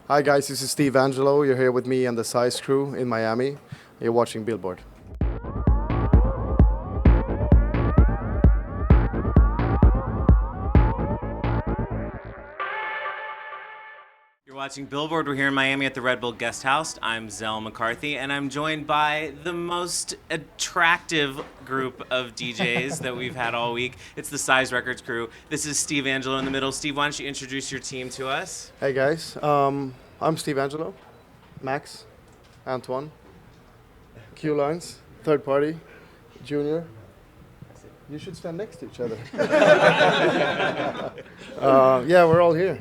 Hi guys, this is Steve Angelo. You're here with me and the Size crew in Miami. You're watching Billboard. You're watching Billboard. We're here in Miami at the Red Bull Guest House. I'm Zell McCarthy, and I'm joined by the most attractive group of DJs that we've had all week. It's the Size Records crew. This is Steve Angelo in the middle. Steve, why don't you introduce your team to us? Hey guys, I'm Steve Angelo, Max, Antoine, Q Lines, third party, Junior. You should stand next to each other. Yeah, we're all here.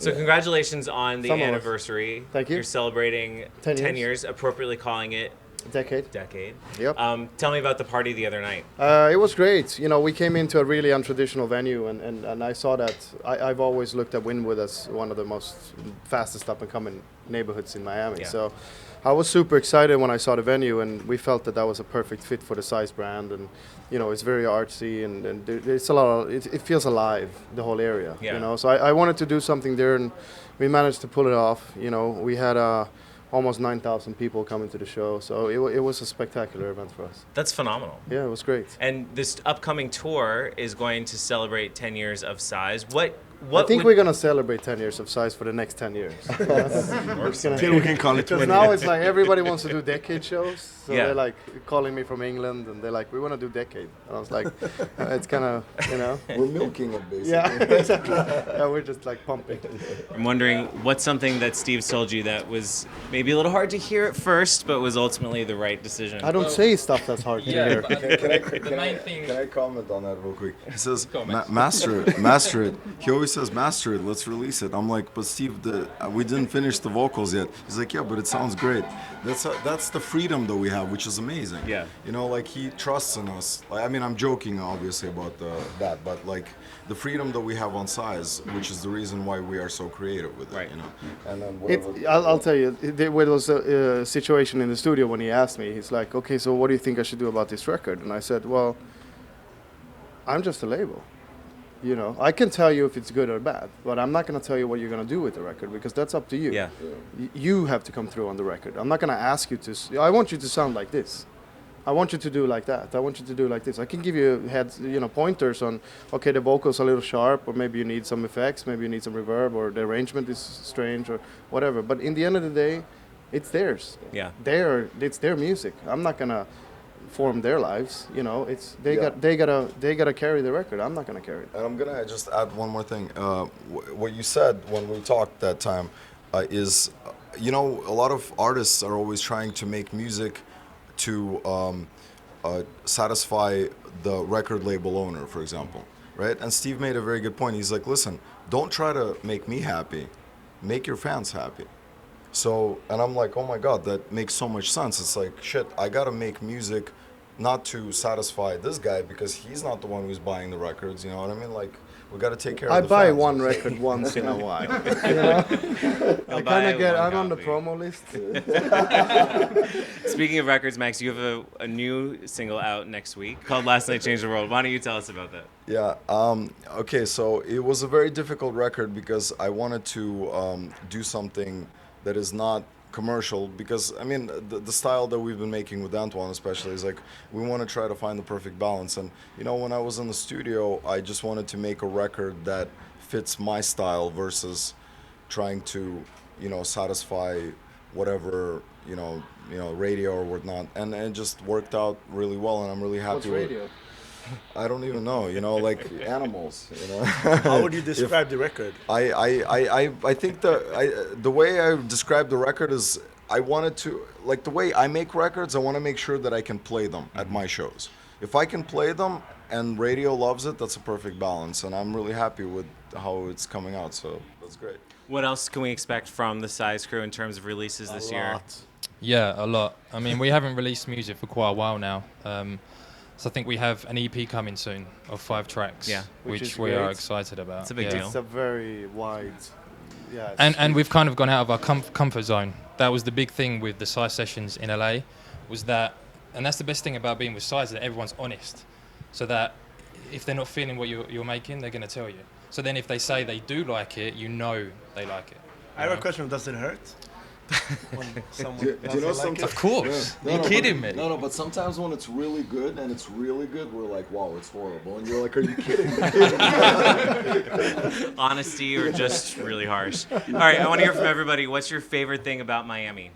So congratulations on the Some of us. anniversary. Thank you. You're celebrating 10 years, appropriately calling it Decade. Decade. Yep. Tell me about the party the other night. It was great. You know, we came into a really untraditional venue, and I saw that. I've always looked at Wynwood as one of the most fastest up and coming neighborhoods in Miami. Yeah. So I was super excited when I saw the venue, and we felt that was a perfect fit for the Size brand. And you know, it's very artsy, and it's a lot of, it feels alive, the whole area. Yeah. You know, so I wanted to do something there, and we managed to pull it off. You know, we had almost 9,000 people coming to the show, so it was a spectacular event for us. That's phenomenal. Yeah, it was great. And this upcoming tour is going to celebrate 10 years of Size. What I think we're gonna celebrate 10 years of Size for the next 10 years. Till we can call it Because 20. now it's like everybody wants to do decade shows, so Yeah. they're like calling me from England, and they're like, "We want to do decade." And I was like, "It's kind of, you know." We're milking it, basically. Yeah, exactly. Yeah, we're just like pumping. I'm wondering what's something that Steve told you that was maybe a little hard to hear at first, but was ultimately the right decision. I don't say stuff that's hard to hear. Can I comment on that real quick? He says, master it. He always says, master it, let's release it. I'm like, but Steve, we didn't finish the vocals yet. He's like, yeah, but it sounds great. That's the freedom that we have, which is amazing. Yeah. You know, like he trusts in us. Like, I mean, I'm joking, obviously, about that, but like the freedom that we have on Size, which is the reason why we are so creative with it, Right. you know. And then I'll tell you, there was a situation in the studio when he asked me. He's like, "Okay, so what do you think I should do about this record?" And I said, "Well, I'm just a label. You know, I can tell you if it's good or bad, but I'm not going to tell you what you're going to do with the record, because that's up to you. Yeah. You have to come through on the record. I'm not going to ask you to. I want you to sound like this. I want you to do like that. I want you to do like this. I can give you pointers on, okay, the vocal's a little sharp, or maybe you need some effects, maybe you need some reverb, or the arrangement is strange, or whatever. But in the end of the day, it's theirs. Yeah. It's their music. I'm not gonna form their lives. You know, they gotta carry the record. I'm not gonna carry it. And I'm gonna just add one more thing. What you said when we talked that time is, you know, a lot of artists are always trying to make music to satisfy the record label owner, for example, right? And Steve made a very good point. He's like, listen, don't try to make me happy, make your fans happy. So, and I'm like, oh my God, that makes so much sense. It's like, shit, I gotta make music not to satisfy this guy because he's not the one who's buying the records, you know what I mean? Like, we gotta take care of the I buy fans. one record once in a while. You know? I kind of get. I'm on the promo list. Speaking of records, Max, you have a new single out next week called Last Night Changed the World. Why don't you tell us about that? Yeah. Okay. So it was a very difficult record because I wanted to do something that is not commercial. Because I mean, the style that we've been making with Antoine, especially, is like we want to try to find the perfect balance. And you know, when I was in the studio, I just wanted to make a record that fits my style versus trying to, you know, satisfy whatever radio or whatnot. And it just worked out really well, and I'm really happy. What's radio? I don't even know, you know, like animals, you know. How would you describe the record? I think the way I describe the record is I wanted to, like the way I make records, I want to make sure that I can play them at my shows. If I can play them and radio loves it, that's a perfect balance. And I'm really happy with how it's coming out, so that's great. What else can we expect from the Size crew in terms of releases this year? Yeah, a lot. I mean, we haven't released music for quite a while now. So I think we have an EP coming soon of 5 tracks, Yeah. which is we are great. excited about. It's a big yeah. deal. It's a very wide. Yeah. And we've kind of gone out of our comfort zone. That was the big thing with the Size sessions in LA, was that, and that's the best thing about being with Size, that everyone's honest. So that if they're not feeling what you're making, they're going to tell you. So then if they say they do like it, you know they like it. I have a question. Does it hurt? When someone Do you know doesn't like sometimes? Of course. No, you no, kidding but, me? No, but sometimes when it's really good and it's really good, we're like, wow, it's horrible. And you're like, are you kidding me? Honesty or just really harsh. All right, I want to hear from everybody. What's your favorite thing about Miami?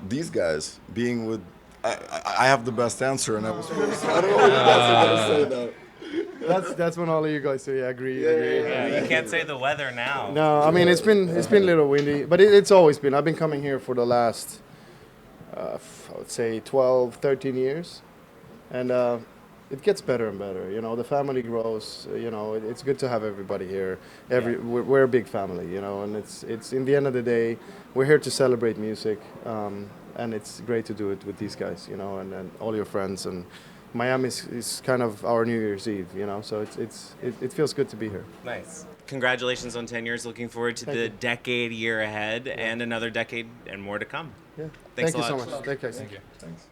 These guys being with, I have the best answer, and I was. I don't know what else to say that. That's when all of you guys say, yeah, agree. Yeah, you can't say the weather now. No, I mean it's been a little windy, but it's always been. I've been coming here for the last, I would say 12, 13 years, and it gets better and better. You know, the family grows. You know, it's good to have everybody here. We're a big family. You know, and it's in the end of the day, we're here to celebrate music, and it's great to do it with these guys. You know, and all your friends and. Miami is kind of our New Year's Eve, you know, so it feels good to be here. Nice. Congratulations on 10 years. Looking forward to the decade year ahead and another decade and more to come. Yeah. Thanks Thank a you lot. so much. Thank you. Thank you. Thanks.